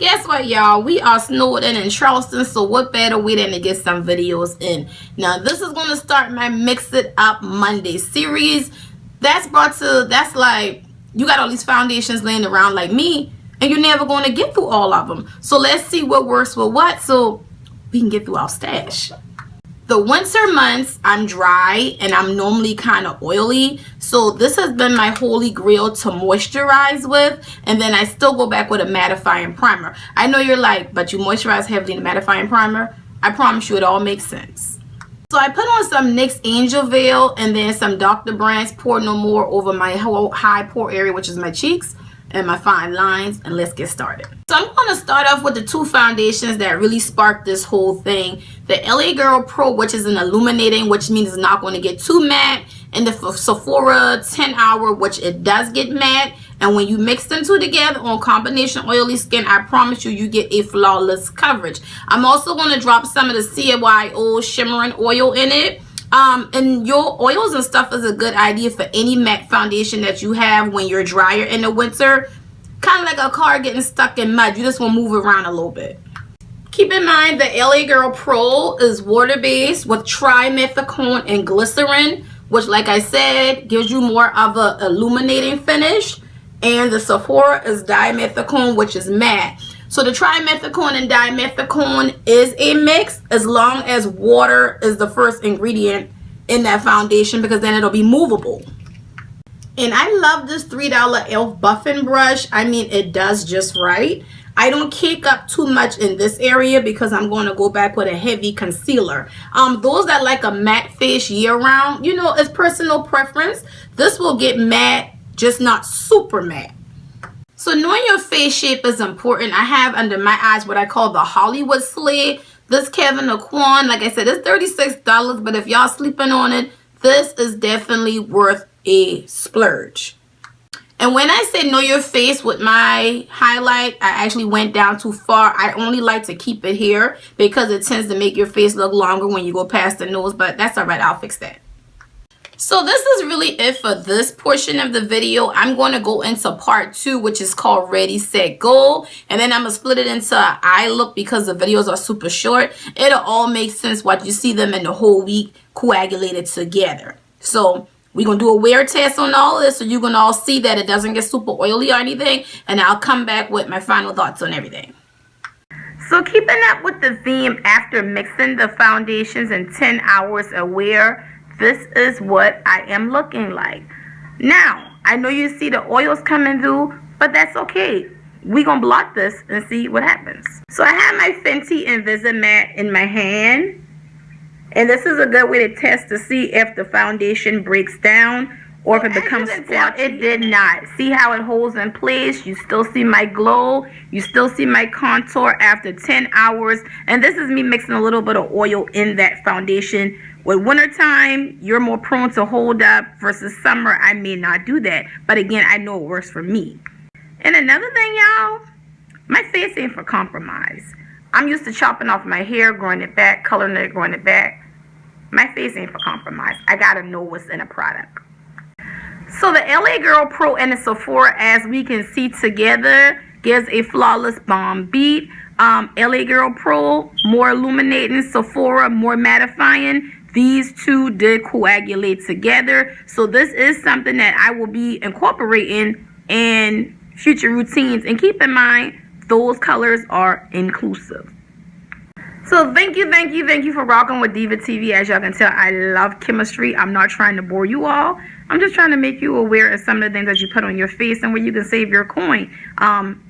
Guess what, y'all? We are snowed in Charleston, so what better way than to get some videos in. Now, this is going to start my Mix It Up Monday series. That's like, you got all these foundations laying around like me, and you're never going to get through all of them. So let's see what works with what, so we can get through our stash. The winter months, I'm dry and I'm normally kind of oily, so this has been my holy grail to moisturize with, and then I still go back with a mattifying primer. I know you're like, but you moisturize heavily in a mattifying primer. I promise you it all makes sense. So I put on some NYX Angel Veil and then some Dr. Brand's Pore No More over my whole high pore area, which is my cheeks and my fine lines, and let's get started. So I'm going to start off with the two foundations that really sparked this whole thing. The LA Girl Pro, which is an illuminating, which means it's not going to get too matte, and the Sephora 10 Hour, which it does get matte. And when you mix them two together on combination oily skin, I promise you, you get a flawless coverage. I'm also going to drop some of the CYO shimmering oil in it. And your oils and stuff is a good idea for any matte foundation that you have when you're drier in the winter. Kind of like a car getting stuck in mud. You just want to move around a little bit. Keep in mind the LA Girl Pro is water-based with trimethicone and glycerin, which, like I said, gives you more of a illuminating finish. And the Sephora is dimethicone, which is matte. So the trimethicone and dimethicone is a mix as long as water is the first ingredient in that foundation, because then it'll be movable. And I love this $3 e.l.f. buffing brush. I mean, it does just right. I don't cake up too much in this area because I'm going to go back with a heavy concealer. Those that like a matte face year round, you know, it's personal preference. This will get matte, just not super matte. So knowing your face shape is important. I have under my eyes what I call the Hollywood Slay. This Kevin Aquan, like I said, it's $36, but if y'all sleeping on it, this is definitely worth a splurge. And when I say know your face with my highlight, I actually went down too far. I only like to keep it here because it tends to make your face look longer when you go past the nose, but that's all right. I'll fix that. So this is really it for this portion of the video. I'm going to go into part 2, which is called Ready, Set, Go. And then I'm going to split it into an eye look because the videos are super short. It'll all make sense once you see them in the whole week coagulated together. So we're going to do a wear test on all of this, so you can all see that it doesn't get super oily or anything. And I'll come back with my final thoughts on everything. So keeping up with the theme after mixing the foundations in 10 hours of wear, this is what I am looking like. Now, I know you see the oils coming through, but that's okay. We're going to blot this and see what happens. So I have my Fenty Invisimatte in my hand. And this is a good way to test to see if the foundation breaks down or if it becomes squashy. It did not. See how it holds in place? You still see my glow. You still see my contour after 10 hours. And this is me mixing a little bit of oil in that foundation. With wintertime, you're more prone to hold up versus summer. I may not do that. But again, I know it works for me. And another thing, y'all, my face ain't for compromise. I'm used to chopping off my hair, growing it back, coloring it, growing it back. My face ain't for compromise. I gotta know what's in a product. So the LA Girl Pro and the Sephora, as we can see together, gives a flawless bomb beat. LA Girl Pro, more illuminating. Sephora, more mattifying. These two did coagulate together. So this is something that I will be incorporating in future routines. And keep in mind, those colors are inclusive. So thank you for rocking with Diva TV. As y'all can tell, I love chemistry. I'm not trying to bore you all. I'm just trying to make you aware of some of the things that you put on your face and where you can save your coin.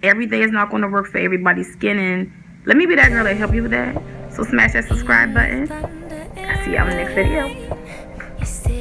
Everything is not going to work for everybody's skin, and let me be that girl that help you with that. So smash that subscribe button. I'll see y'all in the next video.